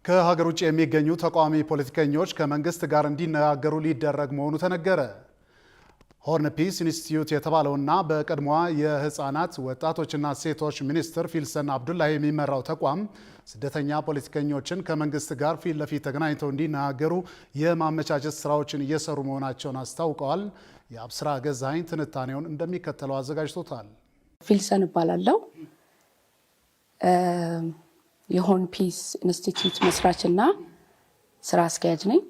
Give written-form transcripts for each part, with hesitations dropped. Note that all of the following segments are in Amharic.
ከሀገር ውጭ የሚገኙ ተቃዋሚ ፖለቲከኞች ከመንግስት ጋር እንዲነጋገሩ ሊደረግ መሆኑ ተነገረ። ሆርን ፒስ ኢንስቲትዩት የተባለውና በቀድሞዋ የህፃናት ወጣቶችና ሴቶች ሚኒስትር ፊልሰን አብዱላሂ የሚመራው ተቋም ስደተኛ ፖለቲከኞችን ከመንግስት ጋር ፊት ለፊት ተገናኝተው እንዲነጋገሩ የማመቻቸት ስራዎችን እየሰሩ መሆናቸውን አስታውቀዋል። የአብስራ ገዛኸኝ ትንታኔውን እንደሚከተለው አዘጋጅቶታል። ፊልሰን እባላለሁ። የሆርን ፒስ ኢንስቲትዩት መስራችና ስራ አስኪያጅ ነኝ።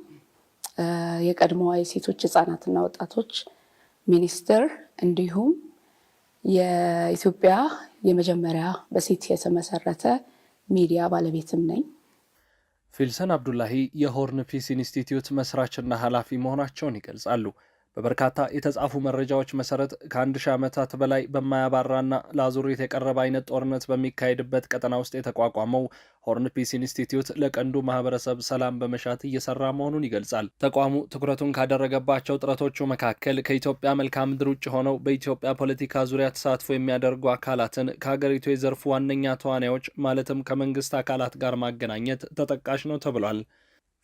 የቀድሞዋ የሴቶች ህፃናትና ወጣቶች ሚኒስትር እንዲሁም የኢትዮጵያ የመጀመሪያ በሴት የተመሰረተ ሚዲያ ባለቤትም ነኝ። ፊልሰን አብዱላሂ የሆርን ፒስ ኢንስቲትዩት መስራችና ኃላፊ መሆናቸውን ይገልጻሉ። በበርካታ የተጻፉ መረጃዎች መሰረት ከ1000 ዓመታት በላይ በማያባራና ለአዙሪት የቀረበ አይነት ጦርነት በሚካሄድበት ቀጠና ውስጥ የተቋቋመው ሆርን ፒስ ኢንስቲትዩት ለቀንዱ ማህበረሰብ ሰላም በመሻት እየሰራ መሆኑን ይገልጻል። ተቋሙ ትኩረቱን ካደረገባቸው ጥረቶቹ መካከል ከኢትዮጵያ መልክዓ ምድር ውጭ ሆነው በኢትዮጵያ ፖለቲካ ዙሪያ ተሳትፎ የሚያደርጉ አካላትን ከሀገሪቱ የዘርፉ ዋነኛ ተዋናዮች ማለትም ከመንግስት አካላት ጋር ማገናኘት ተጠቃሽ ነው ተብሏል።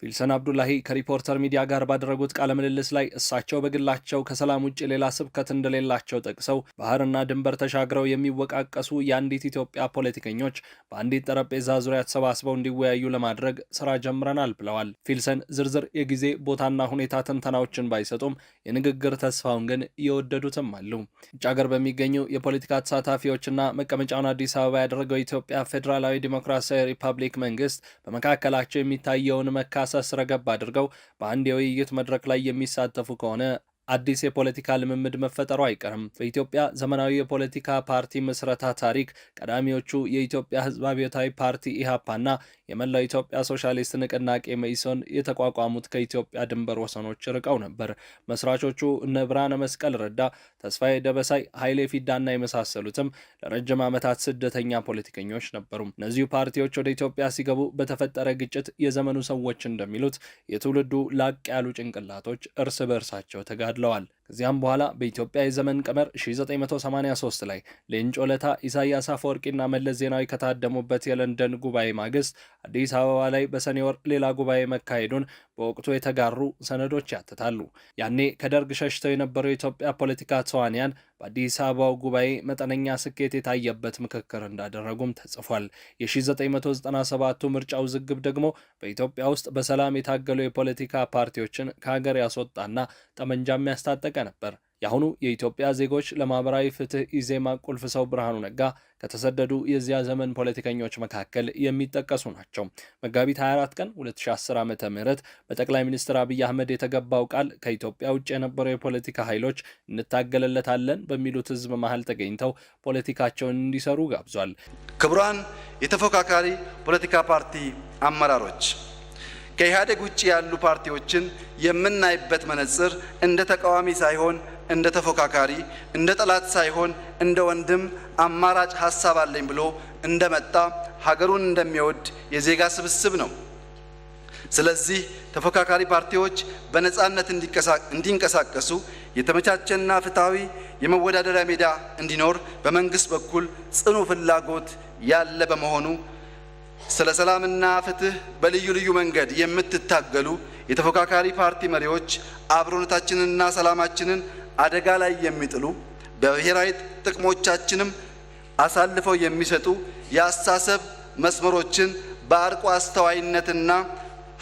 ፊልሰን አብዱላሂ ከሪፖርተር ሚዲያ ጋር ባደረጉት ቃለ ምልልስ ላይ እሳቸው በግላቸው ከሰላም ውጭ ሌላ ስብከት እንደሌላቸው ጠቅሰው ባህርና ድንበር ተሻግረው የሚወቃቀሱ የአንዲት ኢትዮጵያ ፖለቲከኞች በአንዲት ጠረጴዛ ዙሪያ ተሰባስበው እንዲወያዩ ለማድረግ ስራ ጀምረናል ብለዋል። ፊልሰን ዝርዝር የጊዜ ቦታና ሁኔታ ትንተናዎችን ባይሰጡም የንግግር ተስፋውን ግን እየወደዱትም አሉ። ውጭ ሀገር በሚገኙ የፖለቲካ ተሳታፊዎችና መቀመጫውን አዲስ አበባ ያደረገው የኢትዮጵያ ፌዴራላዊ ዲሞክራሲያዊ ሪፐብሊክ መንግስት በመካከላቸው የሚታየውን መካሰስ ረገብ አድርገው በአንድ የውይይት መድረክ ላይ የሚሳተፉ ከሆነ አዲስ የፖለቲካ ልምምድ መፈጠሩ አይቀርም። በኢትዮጵያ ዘመናዊ የፖለቲካ ፓርቲ ምስረታ ታሪክ ቀዳሚዎቹ የኢትዮጵያ ሕዝብ አብዮታዊ ፓርቲ ኢሃፓና የመላው ኢትዮጵያ ሶሻሊስት ንቅናቄ መኢሶን የተቋቋሙት ከኢትዮጵያ ድንበር ወሰኖች ርቀው ነበር። መስራቾቹ እነ ብርሃነ መስቀል ረዳ፣ ተስፋዬ ደበሳይ፣ ኃይሌ ፊዳና የመሳሰሉትም ለረጅም ዓመታት ስደተኛ ፖለቲከኞች ነበሩ። እነዚሁ ፓርቲዎች ወደ ኢትዮጵያ ሲገቡ በተፈጠረ ግጭት የዘመኑ ሰዎች እንደሚሉት የትውልዱ ላቅ ያሉ ጭንቅላቶች እርስ በእርሳቸው ተጋድለዋል። ከዚያም በኋላ በኢትዮጵያ የዘመን ቀመር 1983 ላይ ሌንጮ ለታ፣ ኢሳያስ አፈወርቂና መለስ ዜናዊ ከታደሙበት የለንደን ጉባኤ ማግስት አዲስ አበባ ላይ በሰኔ ወር ሌላ ጉባኤ መካሄዱን በወቅቱ የተጋሩ ሰነዶች ያትታሉ። ያኔ ከደርግ ሸሽተው የነበሩ የኢትዮጵያ ፖለቲካ ተዋንያን በአዲስ አበባው ጉባኤ መጠነኛ ስኬት የታየበት ምክክር እንዳደረጉም ተጽፏል። የ1997ቱ ምርጫ ውዝግብ ደግሞ በኢትዮጵያ ውስጥ በሰላም የታገሉ የፖለቲካ ፓርቲዎችን ከሀገር ያስወጣና ጠመንጃም ያስታጠቀ ነበር። የአሁኑ የኢትዮጵያ ዜጎች ለማህበራዊ ፍትህ ኢዜማ ቁልፍ ሰው ብርሃኑ ነጋ ከተሰደዱ የዚያ ዘመን ፖለቲከኞች መካከል የሚጠቀሱ ናቸው። መጋቢት 24 ቀን 2010 ዓ.ም በጠቅላይ ሚኒስትር አብይ አህመድ የተገባው ቃል ከኢትዮጵያ ውጭ የነበሩ የፖለቲካ ኃይሎች እንታገለለታለን በሚሉት ህዝብ መሃል ተገኝተው ፖለቲካቸውን እንዲሰሩ ጋብዟል። ክቡራን የተፎካካሪ ፖለቲካ ፓርቲ አመራሮች፣ ከኢህአዴግ ውጭ ያሉ ፓርቲዎችን የምናይበት መነጽር እንደ ተቃዋሚ ሳይሆን እንደ ተፎካካሪ፣ እንደ ጠላት ሳይሆን እንደ ወንድም አማራጭ ሀሳብ አለኝ ብሎ እንደመጣ ሀገሩን እንደሚወድ የዜጋ ስብስብ ነው። ስለዚህ ተፎካካሪ ፓርቲዎች በነፃነት እንዲንቀሳቀሱ የተመቻቸና ፍትሃዊ የመወዳደሪያ ሜዳ እንዲኖር በመንግስት በኩል ጽኑ ፍላጎት ያለ በመሆኑ ስለ ሰላምና ፍትህ በልዩ ልዩ መንገድ የምትታገሉ የተፎካካሪ ፓርቲ መሪዎች አብሮነታችንንና ሰላማችንን አደጋ ላይ የሚጥሉ በብሔራዊ ጥቅሞቻችንም አሳልፈው የሚሰጡ የአስተሳሰብ መስመሮችን በአርቆ አስተዋይነትና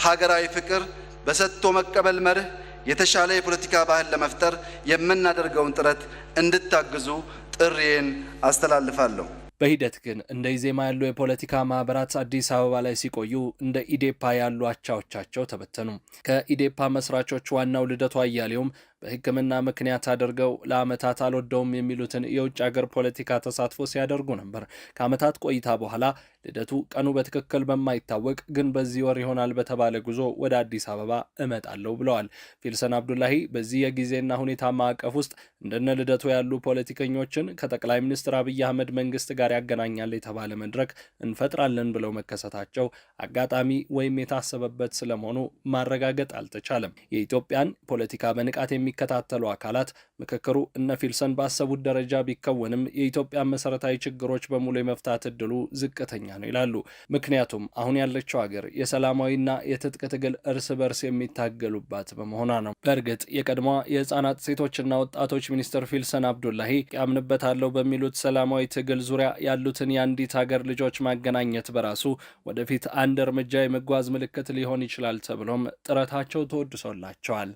ሀገራዊ ፍቅር በሰጥቶ መቀበል መርህ የተሻለ የፖለቲካ ባህል ለመፍጠር የምናደርገውን ጥረት እንድታግዙ ጥሪዬን አስተላልፋለሁ። በሂደት ግን እንደ ኢዜማ ያሉ የፖለቲካ ማህበራት አዲስ አበባ ላይ ሲቆዩ እንደ ኢዴፓ ያሉ አቻዎቻቸው ተበተኑ። ከኢዴፓ መስራቾች ዋናው ልደቱ አያሌውም በሕክምና ምክንያት አድርገው ለዓመታት አልወደውም የሚሉትን የውጭ ሀገር ፖለቲካ ተሳትፎ ሲያደርጉ ነበር። ከዓመታት ቆይታ በኋላ ልደቱ ቀኑ በትክክል በማይታወቅ ግን በዚህ ወር ይሆናል በተባለ ጉዞ ወደ አዲስ አበባ እመጣለሁ ብለዋል። ፊልሰን አብዱላሂ በዚህ የጊዜና ሁኔታ ማዕቀፍ ውስጥ እንደነ ልደቱ ያሉ ፖለቲከኞችን ከጠቅላይ ሚኒስትር አብይ አህመድ መንግስት ጋር ያገናኛል የተባለ መድረክ እንፈጥራለን ብለው መከሰታቸው አጋጣሚ ወይም የታሰበበት ስለመሆኑ ማረጋገጥ አልተቻለም። የኢትዮጵያን ፖለቲካ በንቃት የሚከታተሉ አካላት ምክክሩ እነ ፊልሰን ባሰቡት ደረጃ ቢከወንም የኢትዮጵያ መሰረታዊ ችግሮች በሙሉ የመፍታት እድሉ ዝቅተኛ ነው ይላሉ። ምክንያቱም አሁን ያለችው ሀገር የሰላማዊና የትጥቅ ትግል እርስ በርስ የሚታገሉባት በመሆኗ ነው። በእርግጥ የቀድሞዋ የህፃናት ሴቶችና ወጣቶች ሚኒስትር ፊልሰን አብዱላሂ ያምንበታለሁ በሚሉት ሰላማዊ ትግል ዙሪያ ያሉትን የአንዲት ሀገር ልጆች ማገናኘት በራሱ ወደፊት አንድ እርምጃ የመጓዝ ምልክት ሊሆን ይችላል ተብሎም ጥረታቸው ተወድሶላቸዋል።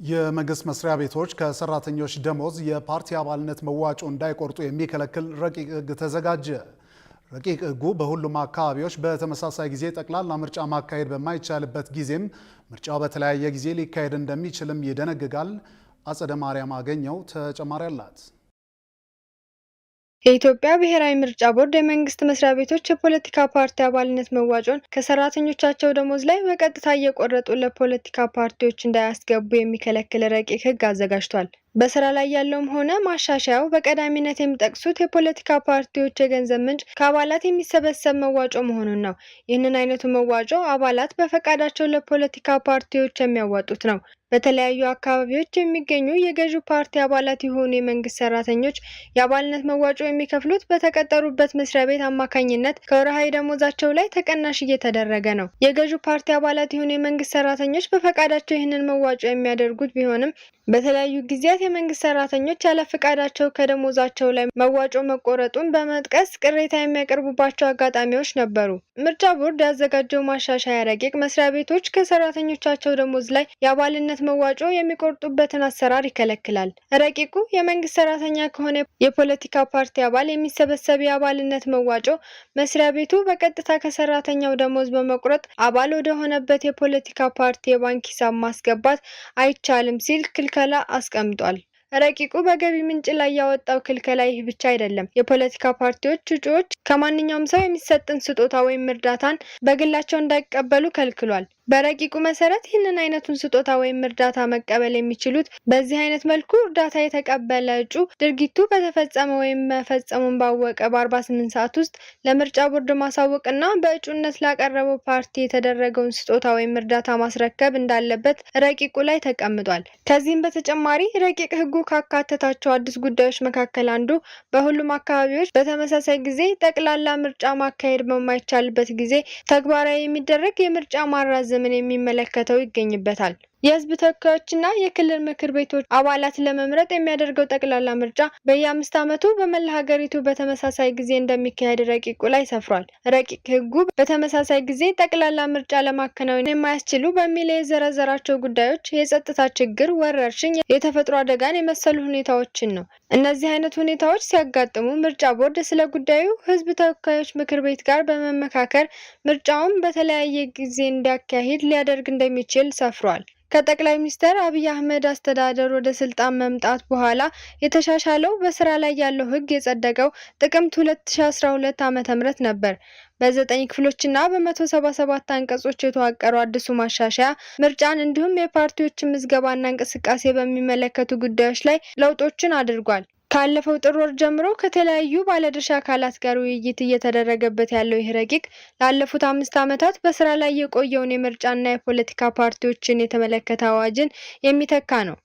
የመንግስት መስሪያ ቤቶች ከሰራተኞች ደሞዝ የፓርቲ አባልነት መዋጮ እንዳይቆርጡ የሚከለክል ረቂቅ ህግ ተዘጋጀ። ረቂቅ ህጉ በሁሉም አካባቢዎች በተመሳሳይ ጊዜ ጠቅላላ ምርጫ ማካሄድ በማይቻልበት ጊዜም ምርጫው በተለያየ ጊዜ ሊካሄድ እንደሚችልም ይደነግጋል። አጸደ ማርያም አገኘው ተጨማሪ አላት። የኢትዮጵያ ብሔራዊ ምርጫ ቦርድ የመንግስት መስሪያ ቤቶች የፖለቲካ ፓርቲ አባልነት መዋጮን ከሰራተኞቻቸው ደሞዝ ላይ በቀጥታ እየቆረጡ ለፖለቲካ ፓርቲዎች እንዳያስገቡ የሚከለክል ረቂቅ ህግ አዘጋጅቷል። በስራ ላይ ያለውም ሆነ ማሻሻያው በቀዳሚነት የሚጠቅሱት የፖለቲካ ፓርቲዎች የገንዘብ ምንጭ ከአባላት የሚሰበሰብ መዋጮ መሆኑን ነው። ይህንን አይነቱ መዋጮ አባላት በፈቃዳቸው ለፖለቲካ ፓርቲዎች የሚያዋጡት ነው። በተለያዩ አካባቢዎች የሚገኙ የገዢው ፓርቲ አባላት የሆኑ የመንግስት ሰራተኞች የአባልነት መዋጮ የሚከፍሉት በተቀጠሩበት መስሪያ ቤት አማካኝነት ከወርሃዊ ደሞዛቸው ላይ ተቀናሽ እየተደረገ ነው። የገዢው ፓርቲ አባላት የሆኑ የመንግስት ሰራተኞች በፈቃዳቸው ይህንን መዋጮ የሚያደርጉት ቢሆንም በተለያዩ ጊዜያት የመንግስት ሰራተኞች ያለ ፈቃዳቸው ከደሞዛቸው ላይ መዋጮ መቆረጡን በመጥቀስ ቅሬታ የሚያቀርቡባቸው አጋጣሚዎች ነበሩ። ምርጫ ቦርድ ያዘጋጀው ማሻሻያ ረቂቅ መስሪያ ቤቶች ከሰራተኞቻቸው ደሞዝ ላይ የአባልነት መዋጮ የሚቆርጡበትን አሰራር ይከለክላል። ረቂቁ የመንግስት ሰራተኛ ከሆነ የፖለቲካ ፓርቲ አባል የሚሰበሰብ የአባልነት መዋጮ መስሪያ ቤቱ በቀጥታ ከሰራተኛው ደሞዝ በመቁረጥ አባል ወደ ሆነበት የፖለቲካ ፓርቲ የባንክ ሂሳብ ማስገባት አይቻልም ሲል ክልከላ አስቀምጧል። ረቂቁ በገቢ ምንጭ ላይ ያወጣው ክልከላ ይህ ብቻ አይደለም። የፖለቲካ ፓርቲዎች እጩዎች ከማንኛውም ሰው የሚሰጥን ስጦታ ወይም እርዳታን በግላቸው እንዳይቀበሉ ከልክሏል። በረቂቁ መሰረት ይህንን አይነቱን ስጦታ ወይም እርዳታ መቀበል የሚችሉት በዚህ አይነት መልኩ እርዳታ የተቀበለ እጩ ድርጊቱ በተፈጸመ ወይም መፈጸሙን ባወቀ በ48 ሰዓት ውስጥ ለምርጫ ቦርድ ማሳወቅና በእጩነት ላቀረበው ፓርቲ የተደረገውን ስጦታ ወይም እርዳታ ማስረከብ እንዳለበት ረቂቁ ላይ ተቀምጧል። ከዚህም በተጨማሪ ረቂቅ ህጉ ካካተታቸው አዲስ ጉዳዮች መካከል አንዱ በሁሉም አካባቢዎች በተመሳሳይ ጊዜ ጠቅላላ ምርጫ ማካሄድ በማይቻልበት ጊዜ ተግባራዊ የሚደረግ የምርጫ ማራዘምን የሚመለከተው ይገኝበታል። የህዝብ ተወካዮችና የክልል ምክር ቤቶች አባላት ለመምረጥ የሚያደርገው ጠቅላላ ምርጫ በየ5 ዓመቱ በመላ ሀገሪቱ በተመሳሳይ ጊዜ እንደሚካሄድ ረቂቁ ላይ ሰፍሯል። ረቂቅ ህጉ በተመሳሳይ ጊዜ ጠቅላላ ምርጫ ለማከናወን የማያስችሉ በሚል የዘረዘራቸው ጉዳዮች የጸጥታ ችግር፣ ወረርሽኝ፣ የተፈጥሮ አደጋን የመሰሉ ሁኔታዎችን ነው። እነዚህ አይነት ሁኔታዎች ሲያጋጥሙ ምርጫ ቦርድ ስለ ጉዳዩ ህዝብ ተወካዮች ምክር ቤት ጋር በመመካከር ምርጫውን በተለያየ ጊዜ እንዲያካሂድ ሊያደርግ እንደሚችል ሰፍሯል። ከጠቅላይ ሚኒስትር አብይ አህመድ አስተዳደር ወደ ስልጣን መምጣት በኋላ የተሻሻለው በስራ ላይ ያለው ህግ የጸደቀው ጥቅምት 2012 ዓ.ም ነበር። በ9 ክፍሎችና በ177 አንቀጾች የተዋቀረው አዲሱ ማሻሻያ ምርጫን እንዲሁም የፓርቲዎችን ምዝገባና እንቅስቃሴ በሚመለከቱ ጉዳዮች ላይ ለውጦችን አድርጓል። ካለፈው ጥር ወር ጀምሮ ከተለያዩ ባለድርሻ አካላት ጋር ውይይት እየተደረገበት ያለው ይህ ረቂቅ ላለፉት 5 ዓመታት በስራ ላይ የቆየውን የምርጫና የፖለቲካ ፓርቲዎችን የተመለከተ አዋጅን የሚተካ ነው።